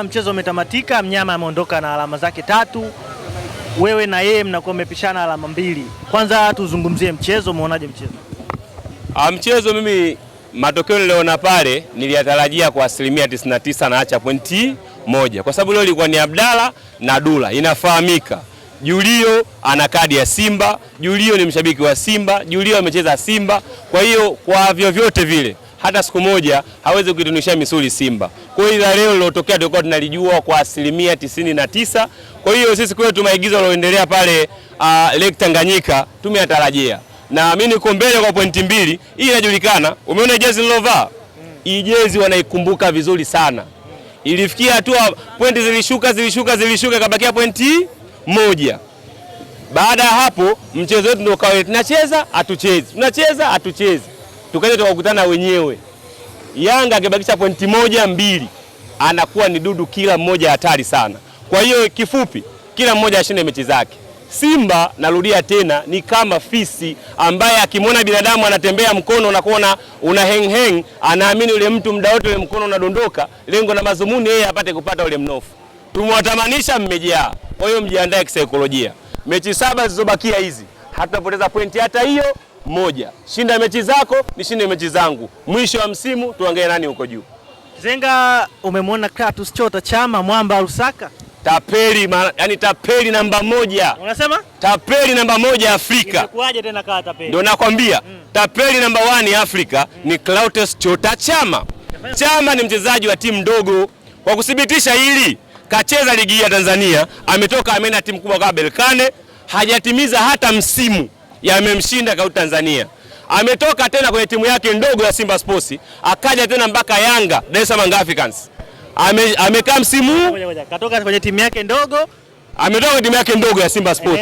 Mchezo umetamatika, mnyama ameondoka na alama zake 3. Wewe na yeye mnakuwa mmepishana alama 2. Kwanza tuzungumzie mchezo, umeonaje mchezo? Mchezo mimi matokeo niliona pale niliyatarajia kwa 99% na acha pointi 1. Kwa sababu leo ilikuwa ni Abdalla na Dula. Inafahamika Julio ana kadi ya Simba, Julio ni mshabiki wa Simba, Julio amecheza Simba. Kwa hiyo kwa vyovyote vile hata siku moja hawezi kuitunisha misuli Simba. Kwa hiyo leo lilotokea tulikuwa tunalijua kwa 99%. Kwa hiyo sisi kwetu maigizo yanayoendelea pale Lake Tanganyika tumeyatarajia. Na mimi niko mbele kwa pointi 2. Hii inajulikana. Umeona jezi nilovaa? Hii jezi wanaikumbuka vizuri sana. Ilifikia hatua pointi zilishuka kabakia pointi 1. Baada ya hapo mchezo wetu ndio kawa tunacheza hatuchezi. Tukaja tukakutana wenyewe. Yanga akibakisha pointi 1-2 anakuwa ni dudu kila mmoja hatari sana. Kwa hiyo kifupi kila mmoja ashinde mechi zake. Simba narudia tena ni kama fisi ambaye akimwona binadamu anatembea mkono unakuona una hang anaamini yule mtu muda wote ule mkono unadondoka, lengo na mazumuni yeye apate kupata ule mnofu. Tumewatamanisha mmejaa. Kwa hiyo mjiandae kisaikolojia. Mechi 7 zilizobakia hizi hatutapoteza pointi hata hiyo 1. Shinda mechi zako, nishinde mechi zangu. Mwisho wa msimu tuangalie nani uko juu. Zenga, umemwona Clatous Chota Chama mwamba Lusaka? Tapeli, yani tapeli namba 1. Unasema? Tapeli namba 1 Afrika. Imekuaje tena kaa tapeli? Ndio nakwambia. Tapeli namba 1 Afrika ni Clatous Chota Chama. Chama ni mchezaji wa timu ndogo. Kwa kuthibitisha hili, kacheza ligi ya Tanzania, ametoka ameenda timu kubwa kama Berkane, hajatimiza hata msimu yamemshinda kwa Tanzania. Ametoka tena kwenye timu yake ndogo ya Simba Sports, akaja tena mpaka Yanga, Dar es Salaam Africans. Amekaa msimu katoka kwenye timu yake ndogo, ametoka timu yake ndogo ya Simba Sports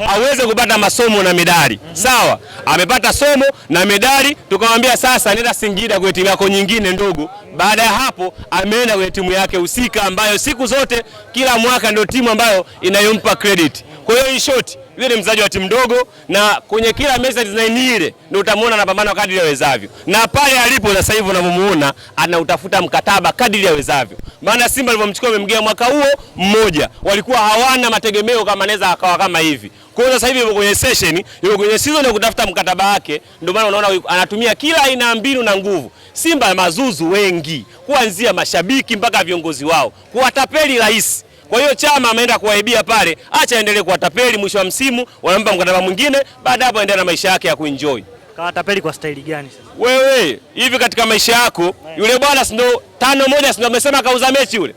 aweze kupata masomo na medali. Sawa, amepata somo na medali, tukamwambia sasa nenda Singida kwenye timu yako nyingine ndogo. Baada ya hapo ameenda kwenye timu yake husika ambayo siku zote kila mwaka ndio timu ambayo inayompa credit. Kwa hiyo in short, yule ni mchezaji wa timu ndogo na kwenye kila mechi ile ndio utamuona anapambana kadri yawezavyo. Na pale alipo sasa hivi unamuona anautafuta mkataba kadri yawezavyo. Maana Simba alipomchukua amemgea mwaka huo mmoja, walikuwa hawana mategemeo kama anaweza akawa kama hivi. Kwa hiyo sasa hivi yuko kwenye session, yuko kwenye season ya kutafuta mkataba wake, ndio maana unaona anatumia kila aina ya mbinu na nguvu. Simba mazuzu wengi, kuanzia mashabiki mpaka viongozi wao, kuwatapeli rais. Kwa hiyo Chama ameenda kuwaibia pale, acha aendelee kuwatapeli, mwisho wa msimu wanampa mkataba mwingine, baada hapo aendelea na maisha yake ya kuenjoy. Kawatapeli kwa staili gani sasa? Wewe, hivi katika maisha yako, yule bwana ndio 5-1 ndio amesema kauza mechi yule.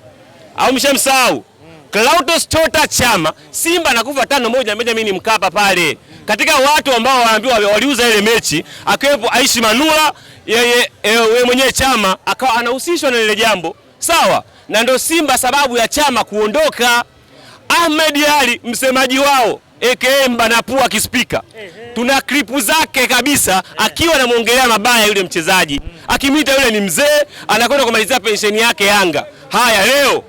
Au mshamsahau? Clatous Chota Chama, Simba anakufa 5-1 Benjamin Mkapa pale. Katika watu ambao wanaambiwa waliuza ile mechi, akiwepo Aishi Manula, yeye mwenyewe Chama akawa anahusishwa na ile jambo. Sawa? Na ndio Simba sababu ya Chama kuondoka. Ahmed Ali msemaji wao aka Mbanapua kispika, tuna klipu zake kabisa akiwa anamuongelea mabaya yule mchezaji, akimwita yule ni mzee, anakwenda kumalizia pensheni yake Yanga. Haya leo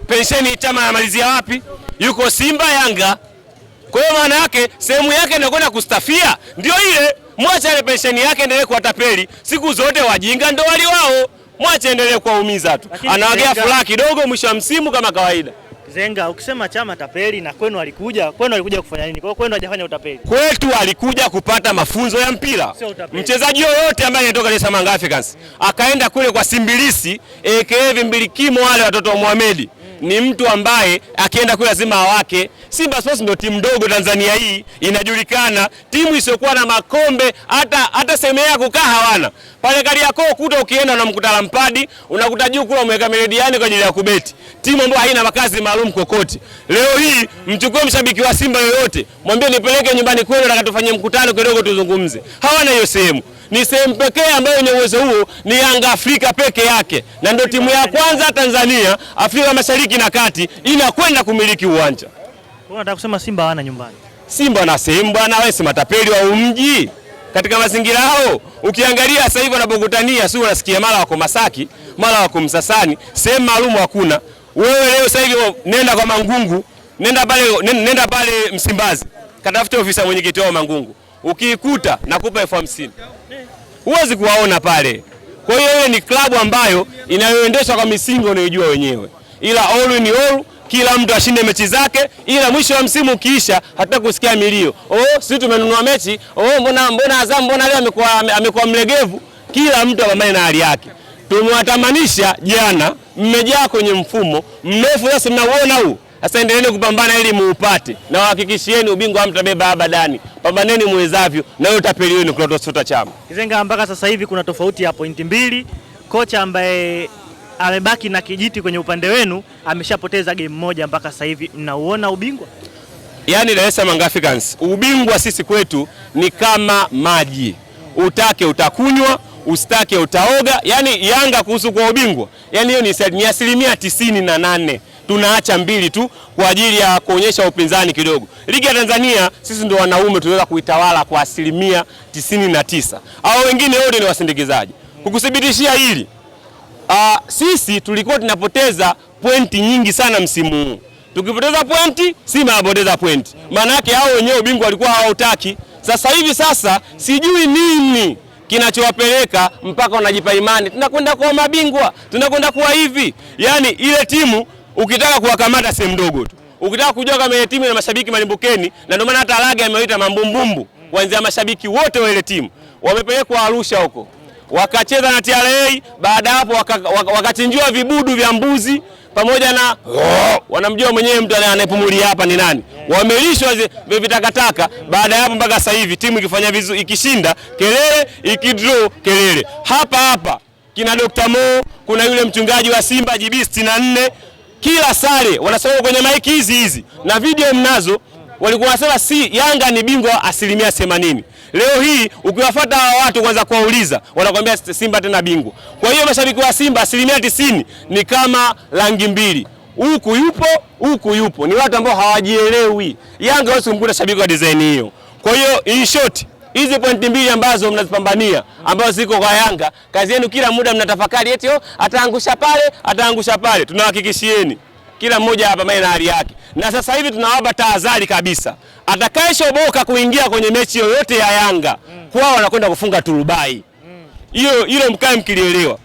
pensheni Chama anamalizia wapi? Yuko Simba Yanga. Kwa hiyo maana yake sehemu yake inakwenda kustafia ndio ile. Mwache ile pensheni yake endelee kuwatapeli. Siku zote wajinga ndio wali wao. Mwache endelee kuwaumiza tu. Anawagea furaha kidogo mwisho wa msimu kama kawaida. Zenga, ukisema Chama tapeli na kwenu alikuja kufanya nini? Kwa hiyo kwenu hajafanya utapeli. Kwetu alikuja kupata mafunzo ya mpira. Mchezaji yoyote ambaye anatoka Dar es Salaam Africans akaenda kule kwa Simbilisi aka Vimbilikimo wale watoto wa Mohamed, ni mtu ambaye akienda kule lazima awake. Simba Sports ndio timu ndogo Tanzania hii, inajulikana, timu isiyokuwa na makombe, hata sehemu ya kukaa hawana. Pale Kariakoo kuta ukienda unamkuta Lampadi, unakuta juu kule umeweka Melodiani kwa ajili ya kubeti. Timu ambayo haina makazi maalum kokote. Leo hii mchukue mshabiki wa Simba yoyote, mwambie nipeleke nyumbani kwenu na katufanyie mkutano kidogo tuzungumze. Hawana hiyo sehemu. Ni sehemu pekee ambayo yenye uwezo huo ni Yanga Afrika peke yake. Na ndio timu ya kwanza Tanzania, Afrika Mashariki na Kati inakwenda kumiliki uwanja. Unataka kusema Simba hawana nyumbani? Simba na sehemu bwana, wewe si matapeli wa umji. Katika mazingira hao, ukiangalia sasa hivi wanapokutania, sio unasikia mara wako Masaki, mara wako Msasani, sehemu maalum hakuna. Wewe leo sasa hivi nenda kwa Mangungu, nenda pale Msimbazi. Katafute ofisa mwenyekiti wa Mangungu. Ukiikuta nakupa 50,000. Huwezi kuwaona pale. Kwa hiyo ile ni klabu ambayo inayoendeshwa kwa misingi unayojua wenyewe. ila all in all kila mtu ashinde mechi zake, ila mwisho wa msimu ukiisha hatutaki kusikia milio. Sisi tumenunua mechi, mbona Azam mbona leo amekuwa mlegevu. Kila mtu apambane na hali yake. Tumewatamanisha jana, mmejaa kwenye mfumo mrefu, sasa mnauona huu. Sasa endeleeni kupambana ili muupate, na hakikishieni ubingwa hamtabeba abadani. Pambaneni muwezavyo na hiyo tapeli yenu Clatous Chama. Kizenga, mpaka sasa hivi kuna tofauti ya pointi 2. Kocha ambaye amebaki na kijiti kwenye upande wenu ameshapoteza game moja mpaka sasa hivi. Mnauona ubingwa? Yaani Dar es Salaam Africans, ubingwa sisi kwetu ni kama maji. Utake utakunywa, usitake utaoga. Yaani Yanga kuhusu kwa ubingwa, yaani hiyo ni 98%. Tunaacha 2 tu kwa ajili ya kuonyesha upinzani kidogo. Ligi ya Tanzania sisi ndio wanaume tunaweza kuitawala kwa 99%. Hao wengine wote ni wasindikizaji. Kukuthibitishia hili, sisi tulikuwa tunapoteza pointi nyingi sana msimu huu. Tukipoteza pointi, Simba anapoteza pointi. Maana yake hao wenyewe ubingwa walikuwa hawataki. Sasa hivi sijui nini kinachowapeleka mpaka wanajipa imani tunakwenda kuwa mabingwa, tunakwenda kuwa hivi. Yaani ile timu ukitaka kuwakamata sehemu ndogo tu. Ukitaka kujua kama ile timu ina mashabiki malimbukeni, na ndio maana hata Alaga amewaita mambumbumbu kuanzia mashabiki wote wa ile timu. Wamepelekwa Arusha huko, wakacheza na TRA. Baada hapo wakachinjua vibudu vya mbuzi pamoja na wanamjua mwenyewe mtu anayepumulia hapa ni nani. Wamelishwa vitakataka. Baada hapo mpaka sasa hivi timu ikifanya vizuri, ikishinda kelele, ikidraw kelele. Hapa kina Dr. Mo, kuna yule mchungaji wa Simba JB 64, kila sare wanasema kwenye maiki hizi na video mnazo, walikuwa wanasema Yanga ni bingwa 80%. Leo hii ukiwafuata hawa watu kwanza kuwauliza, wanakuambia Simba tena bingwa. Kwa hiyo mashabiki wa Simba 90% ni kama rangi mbili. Huku yupo. Ni watu ambao hawajielewi. Yanga wao kumkuta shabiki wa design hiyo. Kwa hiyo in short, hizi pointi 2 ambazo mnazipambania ambazo ziko kwa Yanga, kazi yenu kila muda mnatafakari eti ataangusha pale. Tunahakikishieni kila mmoja hapa maana hali yake. Na sasa hivi tunawapa tahadhari kabisa. Atakayeshoboka kuingia kwenye mechi yoyote ya Yanga, kwao wanakwenda kufunga turubai. Hilo mkae mkilielewa.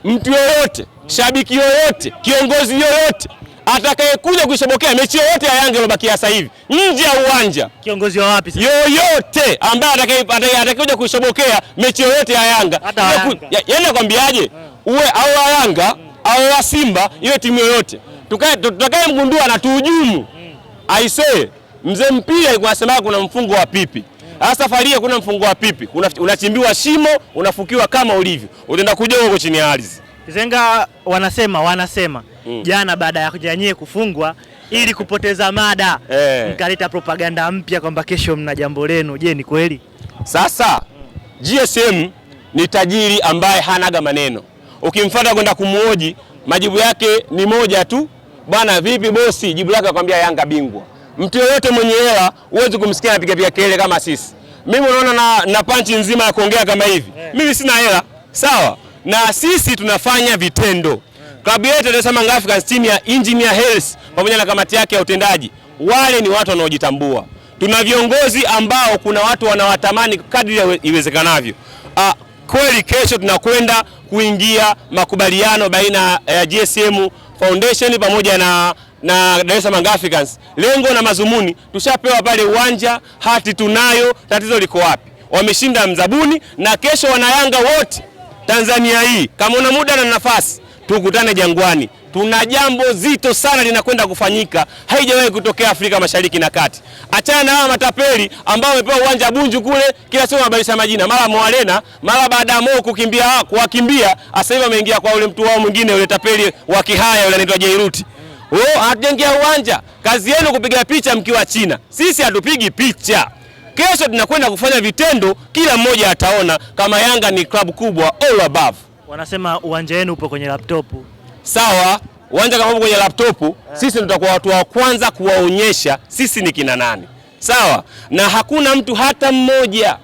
Mtu yoyote, shabiki yoyote, kiongozi yoyote atakayekuja kuishobokea mechi yoyote ya Yanga iliyobaki sasa hivi nje ya uwanja, kiongozi wa wapi sasa? Yoyote ambaye atakayekuja kuishobokea mechi yoyote ya Yanga, yaani nakwambiaje, uwe au wa Yanga au wa Simba, iwe timu yoyote, tutakaye mgundua na tuhujumu. Aisee, mzee mpira alikuwa anasema kuna mfungo wa pipi. Safari hii kuna mfungo wa pipi. Unachimbiwa shimo, unafukiwa kama ulivyo. Utaenda kuja huko chini ya ardhi. Kizenga, wanasema jana baada ya kujanyie kufungwa ili kupoteza mada, mkaleta propaganda mpya kwamba kesho mna jambo lenu. Je, ni kweli? Sasa GSM ni tajiri ambaye hanaga maneno. Ukimfuata kwenda kumuoji, majibu yake ni moja tu. Bwana vipi bosi? Jibu lake akwambia Yanga bingwa. Mtu yoyote mwenye hela huwezi kumsikia anapiga kelele kama sisi. Mimi unaona na panchi nzima ya kuongea kama hivi. Mimi sina hela. Sawa? Na sisi tunafanya vitendo. Klabu yetu Dar es Salaam Africans, team ya Engineer Hersi pamoja na kamati yake ya utendaji, wale ni watu wanaojitambua. Tuna viongozi ambao kuna watu wanawatamani kadri iwezekanavyo. Kweli kesho tunakwenda kuingia makubaliano baina ya GSM Foundation pamoja na Dar es Salaam Africans. Lengo na mazumuni tushapewa pale uwanja, hati tunayo, tatizo liko wapi? Wameshinda mzabuni, na kesho wana Yanga wote Tanzania hii, kama una muda na nafasi, tukutane Jangwani. Tuna jambo zito sana linakwenda kufanyika, haijawahi kutokea Afrika Mashariki na Kati. Achana na hawa matapeli ambao wamepewa uwanja Bunju kule, kila siku wanabadilisha majina, mara Moalena, mara baada ya Mo kuwakimbia, sasa hivi ameingia kwa ule mtu wao mwingine, ule tapeli wa Kihaya yule anaitwa Jairuti. Anatengea uwanja. Kazi yenu kupiga picha mkiwa China. Sisi hatupigi picha. Kesho tunakwenda kufanya vitendo, kila mmoja ataona kama Yanga ni klabu kubwa all above. Wanasema uwanja wenu upo kwenye laptop. Sawa, uwanja kama upo kwenye laptop, sisi tutakuwa watu wa kwanza kuwaonyesha sisi ni kina nani. Sawa, na hakuna mtu hata mmoja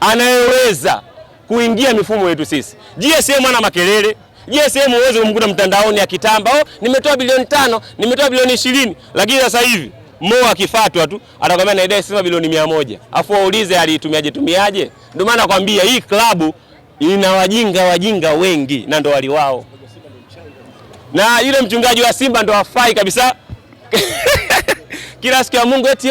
anayeweza kuingia mifumo yetu sisi. GSM ana makelele. GSM uweze kumkuta mtandaoni akitamba, nimetoa bilioni 5, nimetoa bilioni 20, lakini sasa hivi Mo akifatwa tu atakwambia naidai sema bilioni 100. Afu waulize alitumiaje? Ndio maana nakwambia hii klabu ina wajinga wengi na ndo wali wao. Na yule mchungaji wa Simba ndo hafai kabisa. Kila siku ya Mungu eti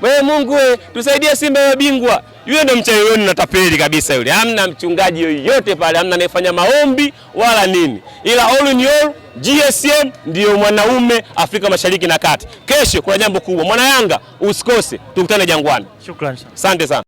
wewe Mungu tusaidie Simba iwe bingwa. Yule ndo mchawi wenu na tapeli kabisa yule. Hamna mchungaji yoyote pale, hamna anayefanya maombi wala nini. Ila all in all GSM ndio mwanaume Afrika Mashariki na Kati. Kesho kuna jambo kubwa. Mwana Yanga usikose, tukutane Jangwani. Shukrani sana. Asante sana.